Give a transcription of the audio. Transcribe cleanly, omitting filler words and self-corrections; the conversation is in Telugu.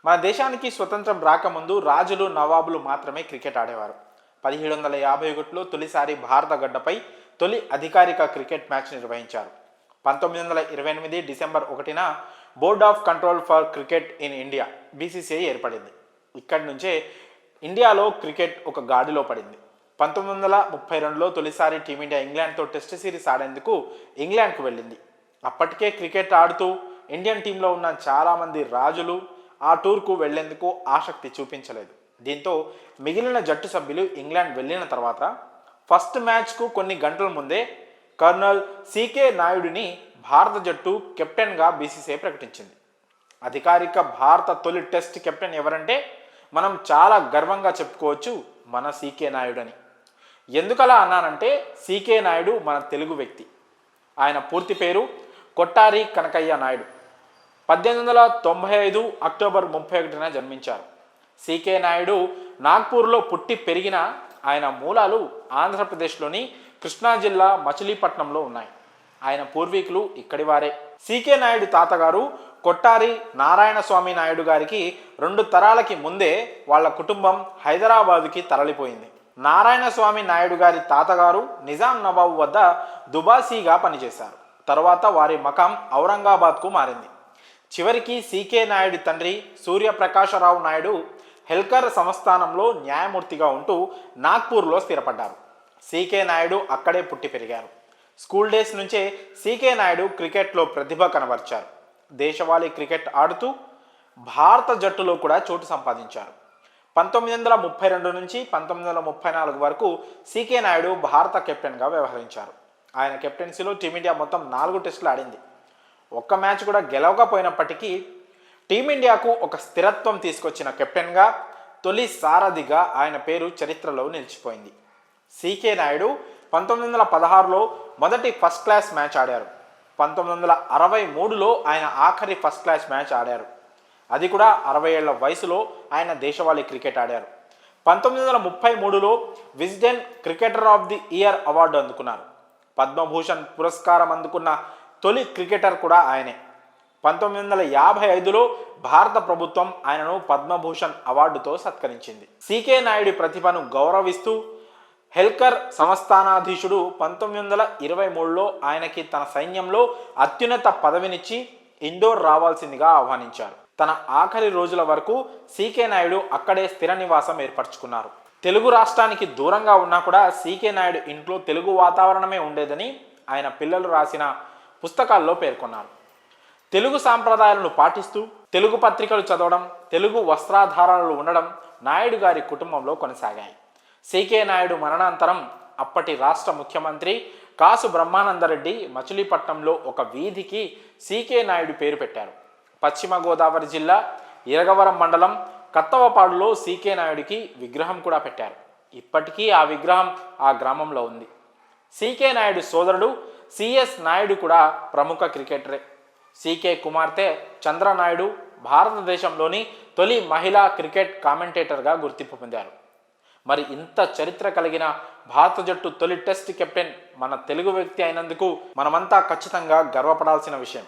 మన దేశానికి స్వతంత్రం రాకముందు రాజులు నవాబులు మాత్రమే క్రికెట్ ఆడేవారు. 1751లో తొలిసారి భారత గడ్డపై తొలి అధికారిక క్రికెట్ మ్యాచ్ నిర్వహించారు. 1928 డిసెంబర్ 1న board of control for cricket in India BCCI ఏర్పడింది. ఇక్కడి నుంచే ఇండియాలో క్రికెట్ ఒక గాడిలో పడింది. 1932లో తొలిసారి టీమిండియా ఇంగ్లాండ్తో టెస్ట్ సిరీస్ ఆడేందుకు ఇంగ్లాండ్కు వెళ్ళింది. అప్పటికే క్రికెట్ ఆడుతూ ఇండియన్ టీంలో ఉన్న చాలామంది రాజులు ఆ టూర్కు వెళ్లేందుకు ఆసక్తి చూపించలేదు. దీంతో మిగిలిన జట్టు సభ్యులు ఇంగ్లాండ్ వెళ్ళిన తర్వాత ఫస్ట్ మ్యాచ్కు కొన్ని గంటల ముందే కర్నల్ సికే నాయుడుని భారత జట్టు కెప్టెన్గా బీసీసీఐ ప్రకటించింది. అధికారిక భారత తొలి టెస్ట్ కెప్టెన్ ఎవరంటే మనం చాలా గర్వంగా చెప్పుకోవచ్చు, మన సికే నాయుడు అని. ఎందుకలా అన్నానంటే సికే నాయుడు మన తెలుగు వ్యక్తి. ఆయన పూర్తి పేరు కొట్టారి కనకయ్య నాయుడు. 1895 అక్టోబర్ 31న జన్మించారు. సికే నాయుడు నాగ్పూర్లో పుట్టి పెరిగిన ఆయన మూలాలు ఆంధ్రప్రదేశ్లోని కృష్ణా జిల్లా మచిలీపట్నంలో ఉన్నాయి. ఆయన పూర్వీకులు ఇక్కడి వారే. సికే నాయుడు తాతగారు కొట్టారి నారాయణ స్వామి నాయుడు గారికి 2 తరాలకి ముందే వాళ్ళ కుటుంబం హైదరాబాదుకి తరలిపోయింది. నారాయణ స్వామి నాయుడు గారి తాతగారు నిజాం నవాబు వద్ద దుబాసీగా పనిచేశారు. తరువాత వారి మకాం ఔరంగాబాద్కు మారింది. చివరికి సికే నాయుడు తండ్రి సూర్యప్రకాశరావు నాయుడు హెల్కర్ సంస్థానంలో న్యాయమూర్తిగా ఉంటూ నాగ్పూర్లో స్థిరపడ్డారు. సికే నాయుడు అక్కడే పుట్టి పెరిగారు. స్కూల్ డేస్ నుంచే సికే నాయుడు క్రికెట్లో ప్రతిభ కనబర్చారు. దేశవాళీ క్రికెట్ ఆడుతూ భారత జట్టులో కూడా చోటు సంపాదించారు. 1932 నుంచి 1934 వరకు సికే నాయుడు భారత కెప్టెన్గా వ్యవహరించారు. ఆయన కెప్టెన్సీలో టీమిండియా మొత్తం 4 టెస్టులు ఆడింది. ఒక్క మ్యాచ్ కూడా గెలవకపోయినప్పటికీ టీమిండియాకు ఒక స్థిరత్వం తీసుకొచ్చిన కెప్టెన్గా, తొలి సారథిగా ఆయన పేరు చరిత్రలో నిలిచిపోయింది. సికే నాయుడు 1916లో మొదటి ఫస్ట్ క్లాస్ మ్యాచ్ ఆడారు. 1963లో ఆయన ఆఖరి ఫస్ట్ క్లాస్ మ్యాచ్ ఆడారు. అది కూడా 60 ఏళ్ల వయసులో ఆయన దేశవాళీ క్రికెట్ ఆడారు. 1933లో Wisden cricketer of the year award అందుకున్నారు. పద్మభూషణ్ పురస్కారం అందుకున్న తొలి క్రికెటర్ కూడా ఆయనే. 1955లో భారత ప్రభుత్వం ఆయనను పద్మభూషణ్ అవార్డుతో సత్కరించింది. సికే నాయుడు ప్రతిభను గౌరవిస్తూ హెల్కర్ సంస్థానాధీశుడు 1923లో ఆయనకి తన సైన్యంలో అత్యున్నత పదవినిచ్చి ఇండోర్ రావాల్సిందిగా ఆహ్వానించారు. తన ఆఖరి రోజుల వరకు సికే నాయుడు అక్కడే స్థిర నివాసం ఏర్పరచుకున్నారు. తెలుగు రాష్ట్రానికి దూరంగా ఉన్నా కూడా సికే నాయుడు ఇంట్లో తెలుగు వాతావరణమే ఉండేదని ఆయన పిల్లలు రాసిన పుస్తకాల్లో పేర్కొన్నారు. తెలుగు సాంప్రదాయాలను పాటిస్తూ తెలుగు పత్రికలు చదవడం, తెలుగు వస్త్రాధారాలు ఉండడం నాయుడు గారి కుటుంబంలో కొనసాగాయి. సికే నాయుడు మరణాంతరం అప్పటి రాష్ట్ర ముఖ్యమంత్రి కాసు బ్రహ్మానందరెడ్డి మచిలీపట్నంలో ఒక వీధికి సికే నాయుడు పేరు పెట్టారు. పశ్చిమ గోదావరి జిల్లా ఇరగవరం మండలం కత్తవపాడులో సికే నాయుడికి విగ్రహం కూడా పెట్టారు. ఇప్పటికీ ఆ విగ్రహం ఆ గ్రామంలో ఉంది. సికే నాయుడు సోదరుడు సిఎస్ నాయుడు కూడా ప్రముఖ క్రికెటరే. సికే కుమార్తె చంద్రనాయుడు భారతదేశంలోని తొలి మహిళా క్రికెట్ కామెంటేటర్గా గుర్తింపు పొందారు. మరి ఇంత చరిత్ర కలిగిన భారత జట్టు తొలి టెస్ట్ కెప్టెన్ మన తెలుగు వ్యక్తి అయినందుకు మనమంతా ఖచ్చితంగా గర్వపడాల్సిన విషయం.